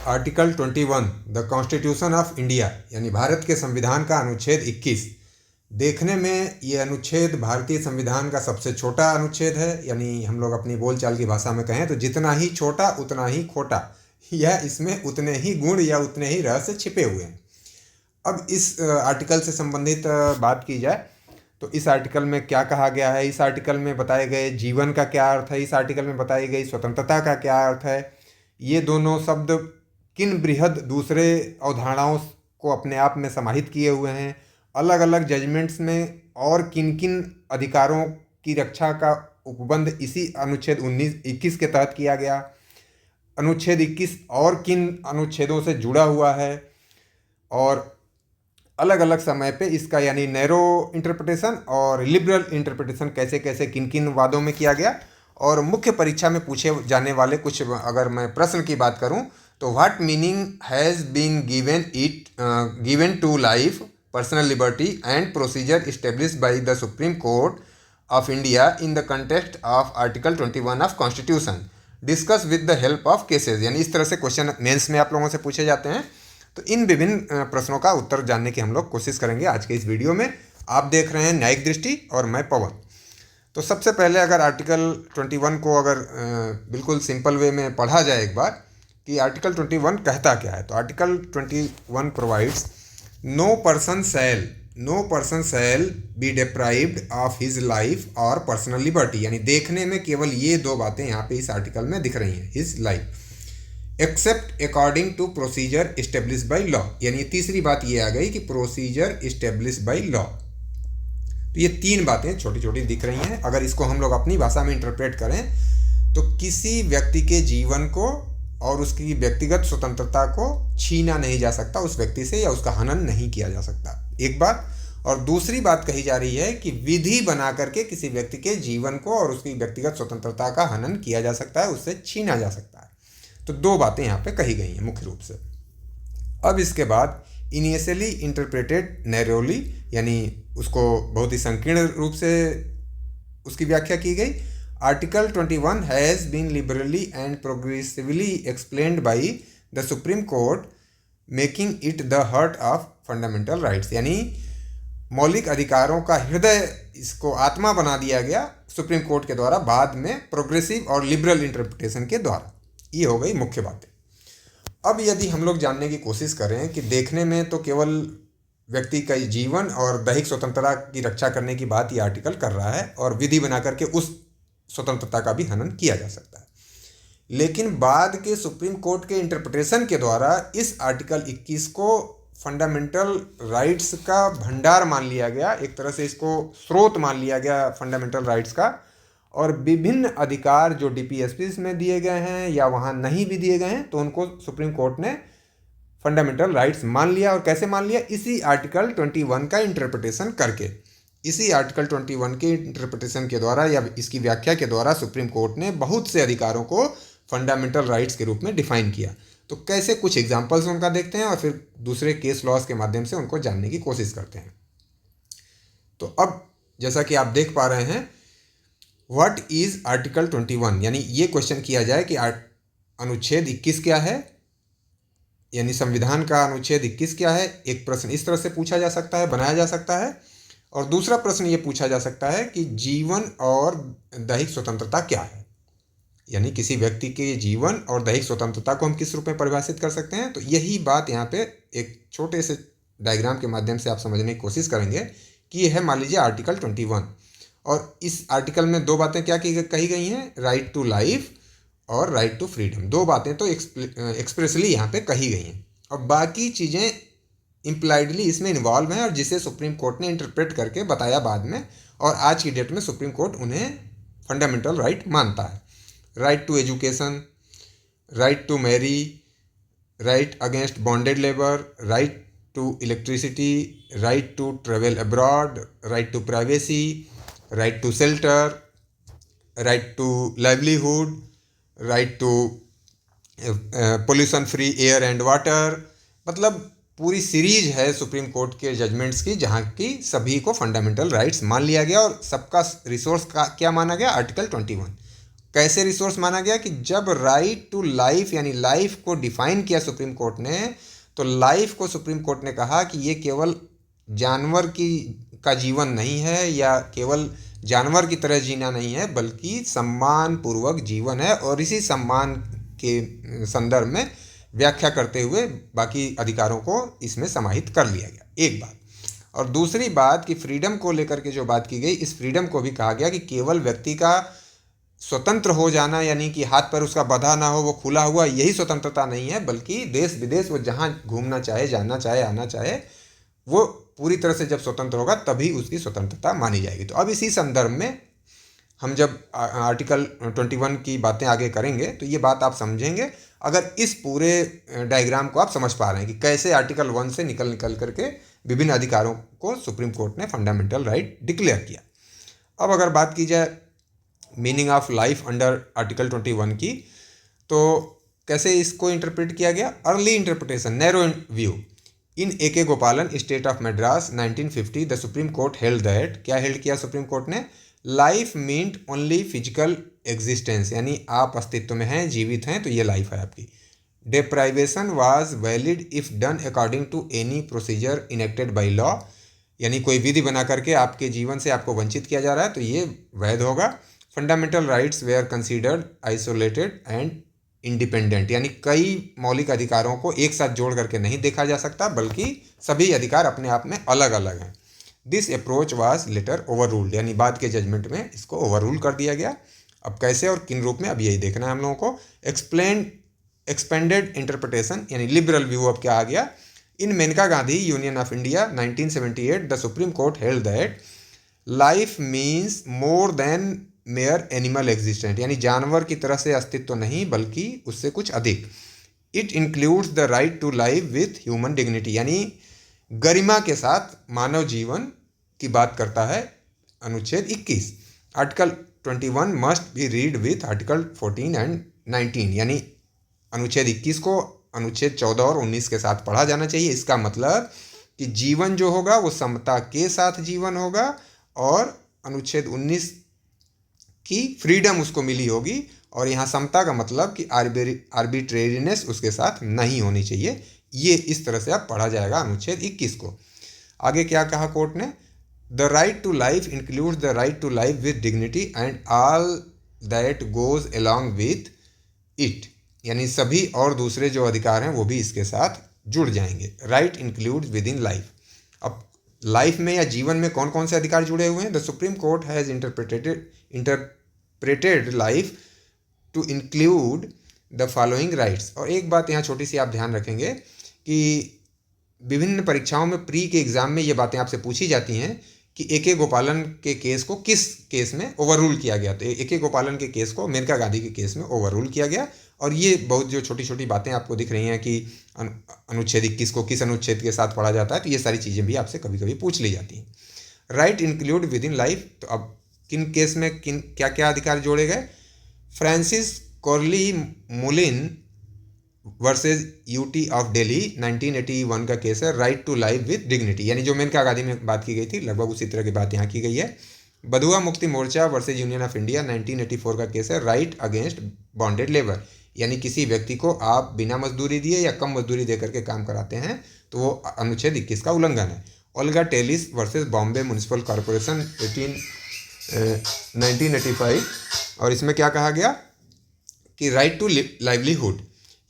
Article 21 the constitution of India यानी भारत के संविधान का अनुच्छेद 21। देखने में ये अनुच्छेद भारतीय संविधान का सबसे छोटा अनुच्छेद है, यानी हम लोग अपनी बोलचाल की भाषा में कहें तो जितना ही छोटा उतना ही खोटा, या इसमें उतने ही गुण या उतने ही रहस्य छिपे हुए हैं। अब इस आर्टिकल से संबंधित बात की जाए तो इस आर्टिकल में क्या कहा गया है, इस आर्टिकल में बताए गए जीवन का क्या अर्थ है, इस आर्टिकल में बताई गई स्वतंत्रता का क्या अर्थ है, ये दोनों शब्द किन बृहद दूसरे अवधारणाओं को अपने आप में समाहित किए हुए हैं, अलग अलग जजमेंट्स में और किन किन अधिकारों की रक्षा का उपबंध इसी अनुच्छेद 21 के तहत किया गया, अनुच्छेद 21 और किन अनुच्छेदों से जुड़ा हुआ है, और अलग अलग समय पे इसका यानी नैरो इंटरप्रिटेशन और लिबरल इंटरप्रिटेशन कैसे कैसे किन किन वादों में किया गया। और मुख्य परीक्षा में पूछे जाने वाले कुछ अगर मैं प्रश्न की बात करूं तो what meaning has been given to life, personal liberty and procedure established by the supreme Court of India in the context of article 21 of constitution, discuss with the help of cases. यानी इस तरह से question mains में आप लोगों से पूछे जाते हैं। तो इन विभिन्न प्रश्नों का उत्तर जानने की हम लोग कोशिश करेंगे आज के इस वीडियो में। आप देख रहे हैं न्यायिक दृष्टि और मैं पवन। तो सबसे पहले अगर आर्टिकल 21 को अगर बिल्कुल सिंपल वे में पढ़ा जाए एक बार कि आर्टिकल 21 कहता क्या है, तो article 21 provides no person shall be deprived of his life और पर्सनल लिबर्टी। यानी देखने में केवल ये दो बातें यहाँ पे इस आर्टिकल में दिख रही हैं, his life except according to procedure establish by law. यानी तीसरी बात ये आ गई कि प्रोसीजर इस्टेब्लिश बाई लॉ। तो ये तीन बातें छोटी छोटी दिख रही हैं। अगर इसको हम लोग अपनी भाषा में इंटरप्रेट करें तो किसी व्यक्ति के जीवन को और उसकी व्यक्तिगत स्वतंत्रता को छीना नहीं जा सकता उस व्यक्ति से, या उसका हनन नहीं किया जा सकता, एक बात। और दूसरी बात कही जा रही है कि विधि बना करके किसी व्यक्ति के जीवन को और उसकी व्यक्तिगत स्वतंत्रता का हनन किया जा सकता है, उससे छीना जा सकता है। तो दो बातें यहाँ पे कही गई हैं मुख्य रूप से। अब इसके बाद इनिशियली इंटरप्रेटेड नैरोली, यानी उसको बहुत ही संकीर्ण रूप से उसकी व्याख्या की गई। Article 21 has been liberally and progressively explained by the supreme Court making it the heart of fundamental rights. यानी मौलिक अधिकारों का हृदय, इसको आत्मा बना दिया गया सुप्रीम कोर्ट के द्वारा, बाद में प्रोग्रेसिव और लिबरल इंटरप्रिटेशन के द्वारा। ये हो गई मुख्य बातें। अब यदि हम लोग जानने की कोशिश करें कि देखने में तो केवल व्यक्ति का जीवन और दैहिक स्वतंत्रता की रक्षा करने की बात ये आर्टिकल कर रहा है, और विधि बना करके उस स्वतंत्रता का भी हनन किया जा सकता है, लेकिन बाद के सुप्रीम कोर्ट के इंटरप्रिटेशन के द्वारा इस आर्टिकल 21 को फंडामेंटल राइट्स का भंडार मान लिया गया, एक तरह से इसको स्रोत मान लिया गया फंडामेंटल राइट्स का। और विभिन्न अधिकार जो डीपीएसपीस में दिए गए हैं या वहाँ नहीं भी दिए गए हैं, तो उनको सुप्रीम कोर्ट ने फंडामेंटल राइट्स मान लिया। और कैसे मान लिया? इसी आर्टिकल 21 का इंटरप्रिटेशन करके, इसी आर्टिकल 21 के इंटरप्रिटेशन के द्वारा या इसकी व्याख्या के द्वारा सुप्रीम कोर्ट ने बहुत से अधिकारों को फंडामेंटल राइट्स के रूप में डिफाइन किया। तो कैसे, कुछ एग्जाम्पल्स उनका देखते हैं और फिर दूसरे केस लॉज के माध्यम से उनको जानने की कोशिश करते हैं। तो अब जैसा कि आप देख पा रहे हैं, व्हाट इज आर्टिकल 21, यानी ये क्वेश्चन किया जाए कि अनुच्छेद 21 क्या है, यानी संविधान का अनुच्छेद 21 क्या है। एक प्रश्न इस तरह से पूछा जा सकता है, बनाया जा सकता है। और दूसरा प्रश्न ये पूछा जा सकता है कि जीवन और दैहिक स्वतंत्रता क्या है, यानी किसी व्यक्ति के जीवन और दैहिक स्वतंत्रता को हम किस रूप में परिभाषित कर सकते हैं। तो यही बात यहाँ पे एक छोटे से डायग्राम के माध्यम से आप समझने की कोशिश करेंगे कि यह है, मान लीजिए आर्टिकल 21, और इस आर्टिकल में दो बातें क्या कही गई हैं, राइट टू लाइफ और राइट टू फ्रीडम। दो बातें तो एक्सप्रेसली यहाँ पे कही गई हैं, और बाकी चीज़ें इम्प्लाइडली इसमें इन्वॉल्व हैं, और जिसे सुप्रीम कोर्ट ने इंटरप्रेट करके बताया बाद में, और आज की डेट में सुप्रीम कोर्ट उन्हें फंडामेंटल राइट मानता है। Right to education, right to marry, right against bonded labour, right to electricity, right to travel abroad, right to privacy, right to shelter, right to livelihood, right to pollution free air and water. मतलब पूरी series है supreme court के judgements की, जहाँ की सभी को fundamental rights मान लिया गया, और सबका रिसोर्स का क्या माना गया, आर्टिकल 21। कैसे रिसोर्स माना गया कि जब राइट टू लाइफ यानी लाइफ को डिफाइन किया सुप्रीम कोर्ट ने, तो लाइफ को सुप्रीम कोर्ट ने कहा कि ये केवल जानवर की का जीवन नहीं है या केवल जानवर की तरह जीना नहीं है, बल्कि सम्मान पूर्वक जीवन है। और इसी सम्मान के संदर्भ में व्याख्या करते हुए बाकी अधिकारों को इसमें समाहित कर लिया गया, एक बात। और दूसरी बात कि फ्रीडम को लेकर के जो बात की गई, इस फ्रीडम को भी कहा गया कि केवल व्यक्ति का स्वतंत्र हो जाना यानी कि हाथ पर उसका बंधा ना हो, वो खुला हुआ, यही स्वतंत्रता नहीं है, बल्कि देश विदेश वो जहाँ घूमना चाहे, जाना चाहे, आना चाहे, वो पूरी तरह से जब स्वतंत्र होगा तभी उसकी स्वतंत्रता मानी जाएगी। तो अब इसी संदर्भ में हम जब आर्टिकल 21 की बातें आगे करेंगे तो ये बात आप समझेंगे अगर इस पूरे डायग्राम को आप समझ पा रहे हैं कि कैसे आर्टिकल 1 से निकल करके विभिन्न अधिकारों को सुप्रीम कोर्ट ने फंडामेंटल राइट डिक्लेयर किया। अब अगर बात की जाए meaning of life under article 21 की, तो कैसे इसको इंटरप्रेट किया गया? Early interpretation, narrow view. In A K. Gopalan, state of Madras, 1950, the supreme court held that, क्या हेल्ड किया सुप्रीम कोर्ट ने? Life meant only physical existence, यानी आप अस्तित्व में हैं, जीवित हैं, तो ये लाइफ है आपकी। Deprivation was valid if done according to any procedure enacted by law, यानी कोई विधि बना करके आपके जीवन से आपको वंचित किया जा रहा है तो ये वैध होगा। Fundamental rights were considered isolated and independent, यानी कई मौलिक अधिकारों को एक साथ जोड़ करके नहीं देखा जा सकता, बल्कि सभी अधिकार अपने आप में अलग अलग हैं। This approach was later over ruled, यानी बाद के जजमेंट में इसको ओवर रूल कर दिया गया। अब कैसे और किन रूप में, अब यही देखना है हम लोगों को। एक्सपेंडेड इंटरप्रिटेशन यानी लिबरल व्यू अब क्या आ गया? In Maneka Gandhi union of India 1978, the supreme court held that life means more than mere animal existent, यानी जानवर की तरह से अस्तित्व नहीं बल्कि उससे कुछ अधिक। It includes the right to live with human dignity, यानी गरिमा के साथ मानव जीवन की बात करता है अनुच्छेद 21। Article 21 must be read with article 14 and 19, यानी अनुच्छेद 21 को अनुच्छेद 14 और 19 के साथ पढ़ा जाना चाहिए। इसका मतलब कि जीवन जो होगा वो समता के साथ जीवन होगा और अनुच्छेद 19 की फ्रीडम उसको मिली होगी, और यहाँ समता का मतलब कि आर्बिट्रेरीनेस उसके साथ नहीं होनी चाहिए। ये इस तरह से अब पढ़ा जाएगा अनुच्छेद 21 को। आगे क्या कहा कोर्ट ने? The right to life includes the right to life with dignity and all that goes along with it, यानी सभी और दूसरे जो अधिकार हैं वो भी इसके साथ जुड़ जाएंगे। Right includes with in life. अब लाइफ में या जीवन में कौन कौन से अधिकार जुड़े हुए हैं? The supreme Court has interpreted life to include the following rights. और एक बात यहाँ छोटी सी आप ध्यान रखेंगे कि विभिन्न परीक्षाओं में प्री के एग्ज़ाम में ये बातें आपसे पूछी जाती हैं कि ए.के. गोपालन के केस को किस केस में ओवर रूल किया गया। तो ए.के. गोपालन के केस को मेनका गांधी के केस में ओवर रूल किया गया। और ये बहुत जो छोटी छोटी बातें आपको दिख रही हैं कि अनुच्छेद 21 को किस अनुच्छेद के साथ पढ़ा जाता है, तो ये सारी चीज़ें भी आपसे कभी कभी पूछ ली जाती हैं। Right include with in life, तो अब किन केस में किन क्या क्या अधिकार जोड़े गए? Francis Coralie Mullin versus UT of Delhi 1981 का केस है, right to life with dignity, यानी जो मेनका गांधी में बात की गई थी लगभग उसी तरह की बात यहाँ की गई है। बधुआ Mukti Morcha versus union of India 1984 का केस है, राइट अगेंस्ट बॉन्डेड लेबर, यानी किसी व्यक्ति को आप बिना मजदूरी दिए या कम मजदूरी दे करके काम कराते हैं तो वो अनुच्छेद 21 का उल्लंघन है। Olga Tellis versus Bombay municipal corporation 1985, और इसमें क्या कहा गया कि राइट टू लाइवलीहुड,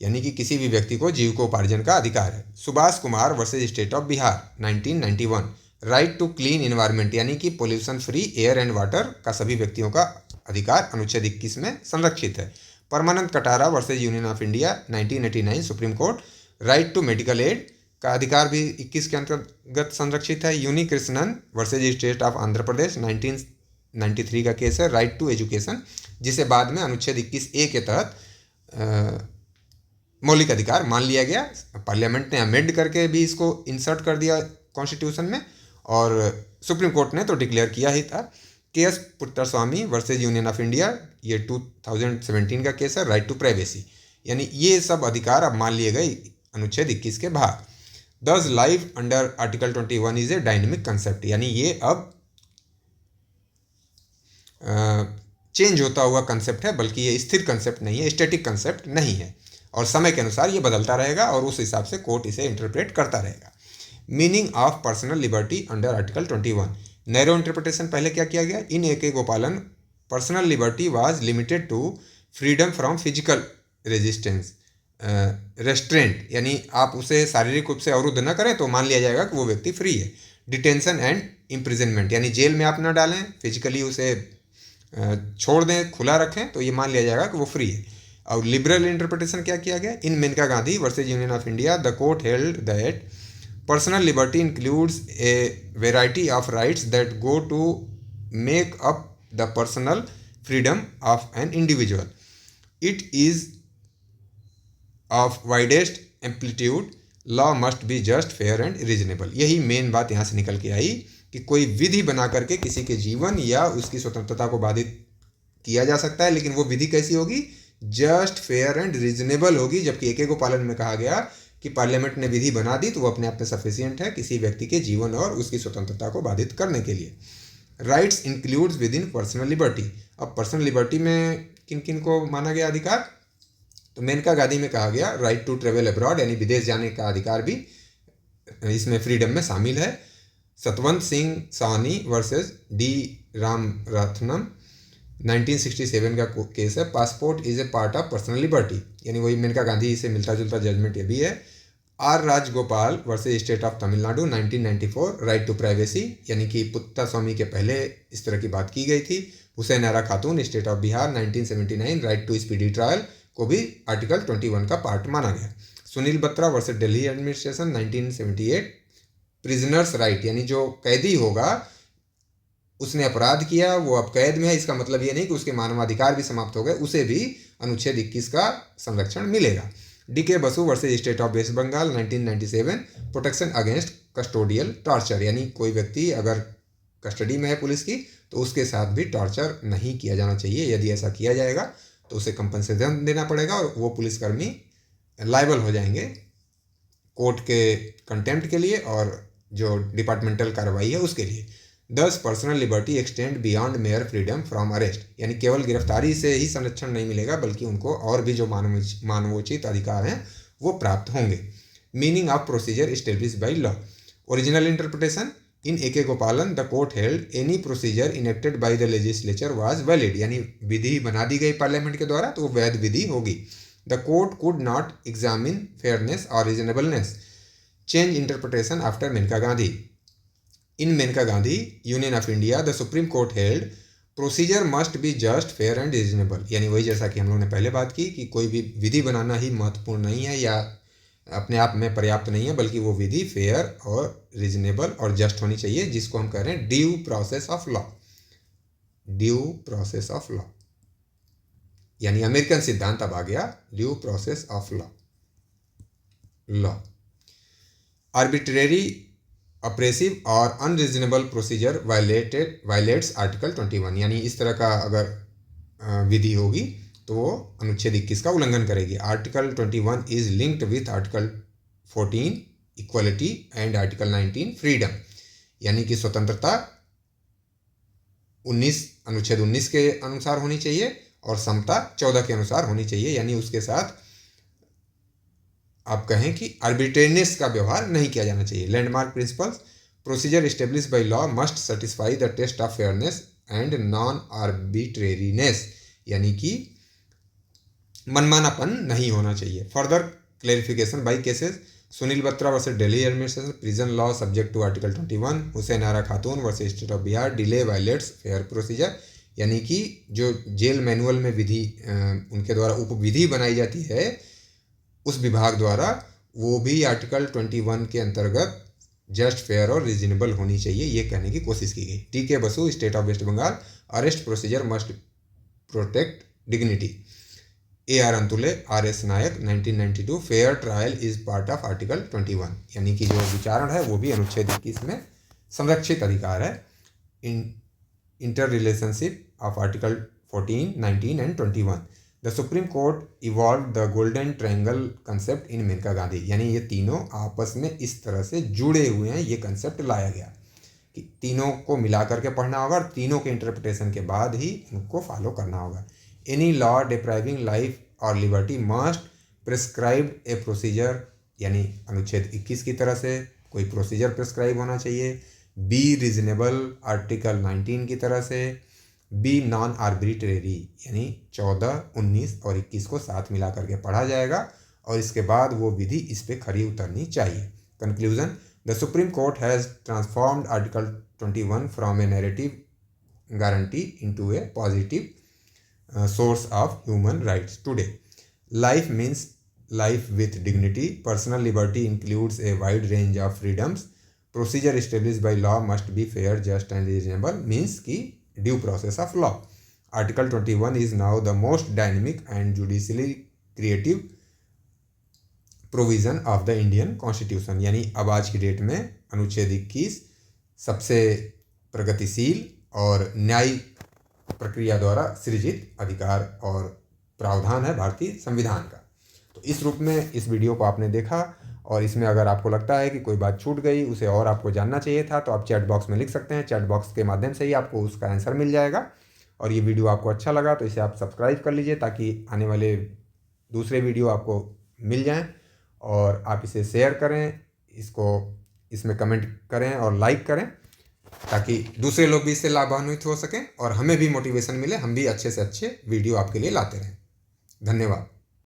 यानी कि किसी भी व्यक्ति को जीविकोपार्जन का अधिकार है। Subhash Kumar versus state of Bihar 1991, right to clean environment, यानी कि pollution free air and water का सभी व्यक्तियों का अधिकार अनुच्छेद 21 में संरक्षित है। Parmanand Katara versus union of India 1989 supreme court, right to medical aid का अधिकार भी 21 के अंतर्गत संरक्षित है। Unni Krishnan versus state of Andhra Pradesh 1993 का केस है, राइट टू एजुकेशन, जिसे बाद में अनुच्छेद 21A के तहत मौलिक अधिकार मान लिया गया। पार्लियामेंट ने अमेंड करके भी इसको इंसर्ट कर दिया कॉन्स्टिट्यूशन में, और सुप्रीम कोर्ट ने तो डिक्लेयर किया ही था। KS. Puttaswamy versus union of India, ये 2017 का केस है, राइट टू प्राइवेसी, यानी ये सब अधिकार अब मान लिए गए अनुच्छेद 21 के बाहर। दस life under article 21 is a dynamic concept, यानी ये अब चेंज होता हुआ कंसेप्ट है, बल्कि ये स्थिर कंसेप्ट नहीं है, स्टैटिक कंसेप्ट नहीं है, और समय के अनुसार ये बदलता रहेगा और उस हिसाब से कोर्ट इसे इंटरप्रेट करता रहेगा। Meaning of personal liberty under article 21। Narrow interpretation पहले क्या किया गया, in A K Gopalan personal liberty was limited to freedom from physical resistance restraint, यानी आप उसे शारीरिक रूप से अवरुद्ध न करें तो मान लिया जाएगा कि वो व्यक्ति फ्री है। डिटेंशन एंड इम्प्रिजनमेंट, यानी जेल में आप न डालें, फिजिकली उसे छोड़ दें, खुला रखें, तो ये मान लिया जाएगा कि वो फ्री है। और लिबरल इंटरप्रिटेशन क्या किया गया, in Maneka Gandhi versus union of India the court held that personal liberty includes a variety of rights that go to make up the personal freedom of an individual. It is of widest amplitude, law must be just fair and reasonable. यही main बात यहाँ से निकल के आई कि कोई विधि बना करके किसी के जीवन या उसकी स्वतंत्रता को बाधित किया जा सकता है, लेकिन वो विधि कैसी होगी, जस्ट फेयर एंड रीजनेबल होगी। जबकि एक गोपालन में कहा गया कि पार्लियामेंट ने विधि बना दी तो वो अपने आप में सफिशिएंट है किसी व्यक्ति के जीवन और उसकी स्वतंत्रता को बाधित करने के लिए। Rights includes with in personal liberty. अब पर्सनल लिबर्टी में किन किन को माना गया अधिकार, तो मेनका गांधी में कहा गया राइट टू ट्रेवल अब्रॉड, यानी विदेश जाने का अधिकार भी इसमें फ्रीडम में शामिल है। सतवंत सिंह साहनी वर्सेस डी रामरत्नम 1967 का केस है, passport is a part of personal liberty, यानी वही मेनका गांधी से मिलता जुलता जजमेंट ये भी है। R Rajagopal versus state of Tamil 1994 right to privacy, यानी कि पुत्ता स्वामी के पहले इस तरह की बात की गई थी। हुसैन आरा Khatoon state of Bihar 1979 right to speedy trial को भी आर्टिकल 21 का पार्ट माना गया। Sunil Batra versus Delhi administration 1978 prisoners right, यानी जो कैदी होगा उसने अपराध किया, वो अब कैद में है, इसका मतलब ये नहीं कि उसके मानवाधिकार भी समाप्त हो गए, उसे भी अनुच्छेद 21 का संरक्षण मिलेगा। D K Basu versus state of West Bengal 1997 protection against custodial torture, यानी कोई व्यक्ति अगर कस्टडी में है पुलिस की तो उसके साथ भी टॉर्चर नहीं किया जाना चाहिए। यदि ऐसा किया जाएगा तो उसे कंपनसेशन देना पड़ेगा और वो पुलिसकर्मी लायबल हो जाएंगे कोर्ट के कंटेम्प्ट के लिए और जो डिपार्टमेंटल कार्रवाई है उसके लिए। 10 personal liberty extend beyond mayor freedom from arrest, यानी केवल गिरफ्तारी से ही संरक्षण नहीं मिलेगा बल्कि उनको और भी जो मानवोचित अधिकार हैं वो प्राप्त होंगे। Meaning of procedure established by law. Original interpretation in A K Gopalan the court held any procedure enacted by the legislature was valid, यानी विधि बना दी गई पार्लियामेंट के द्वारा तो वो वैध विधि होगी। The court could not examine fairness और reasonableness. Change interpretation after Maneka Gandhi. In Maneka Gandhi union of India the supreme court held procedure must be just fair and reasonable, यानी वही जैसा कि हम लोगों ने पहले बात की कि कोई भी विधि बनाना ही महत्वपूर्ण नहीं है या अपने आप में पर्याप्त नहीं है, बल्कि वो विधि फेयर और रीजनेबल और जस्ट होनी चाहिए, जिसको हम कह रहे हैं due process of law. Due process of law यानी अमेरिकन सिद्धांत अब आ गया, due process of law. Arbitrary oppressive और अनरीजनेबल प्रोसीजर वायलेट्स आर्टिकल 21, यानी इस तरह का अगर विधि होगी तो वो अनुच्छेद 21 का उल्लंघन करेगी। Article 21 is linked with article 14 equality and article 19 freedom, यानी कि स्वतंत्रता 19 अनुच्छेद 19 के अनुसार होनी चाहिए और समता 14 के अनुसार होनी चाहिए, यानी उसके साथ आप कहें कि आर्बिट्रेरीनेस का व्यवहार नहीं किया जाना चाहिए। Landmark principles. Procedure established by law must satisfy the test of fairness and non arbitrariness, यानी कि मनमानापन नहीं होना चाहिए। Further clarification by cases. Sunil Batra versus Delhi administration prison law subject to article 21। Hussain Ara Khatoon versus state of Bihar delay violates fair procedure, यानी कि जो jail manual में विधि उनके द्वारा उपविधि बनाई जाती है उस विभाग द्वारा, वो भी आर्टिकल 21 के अंतर्गत जस्ट फेयर और रीजनेबल होनी चाहिए, ये कहने की कोशिश की गई। T K Basu state of West Bengal arrest procedure must protect dignity. AR Antulay RS Nayak 1992 fair trial is part of article 21, यानी कि जो विचारण है वो भी अनुच्छेद 21 में संरक्षित अधिकार है। Inter relationship of article 14, 19 and 21। The supreme Court evolve the golden triangle concept in Maneka Gandhi, यानी ये तीनों आपस में इस तरह से जुड़े हुए हैं, ये कंसेप्ट लाया गया कि तीनों को मिला करके पढ़ना होगा और तीनों के इंटरप्रिटेशन के बाद ही उनको फॉलो करना होगा। एनी लॉ डिप्राइविंग लाइफ और लिबर्टी मस्ट प्रिस्क्राइब ए प्रोसीजर, यानी अनुच्छेद 21 की तरह से कोई प्रोसीजर प्रिस्क्राइब होना चाहिए। बी रीजनेबल आर्टिकल 19 की तरह से। बी नॉन आर्बिट्रेरी, यानी 14, 19 और 21 को साथ मिला करके पढ़ा जाएगा और इसके बाद वो विधि इस पे खरी उतरनी चाहिए। Conclusion, the supreme Court has transformed article 21 from A narrative guarantee into A positive source of human rights today. Life means life with dignity. Personal liberty includes a wide range of freedoms. Procedure established by law must be fair, just and reasonable, means ki due process of law. Article 21 is now the most dynamic and judicially creative provision of the Indian Constitution. यानी अब आज की date में अनुच्छेद 21 सबसे प्रगतिशील और न्यायिक प्रक्रिया द्वारा सृजित अधिकार और प्रावधान है भारतीय संविधान का। तो इस रूप में इस वीडियो को आपने देखा और इसमें अगर आपको लगता है कि कोई बात छूट गई, उसे और आपको जानना चाहिए था, तो आप चैट बॉक्स में लिख सकते हैं। चैट बॉक्स के माध्यम से ही आपको उसका आंसर मिल जाएगा। और ये वीडियो आपको अच्छा लगा तो इसे आप सब्सक्राइब कर लीजिए ताकि आने वाले दूसरे वीडियो आपको मिल जाएं। और आप इसे शेयर करें, इसमें कमेंट करें और लाइक करें ताकि दूसरे लोग भी इससे लाभान्वित हो सकें और हमें भी मोटिवेशन मिले, हम भी अच्छे से अच्छे वीडियो आपके लिए लाते रहें। धन्यवाद।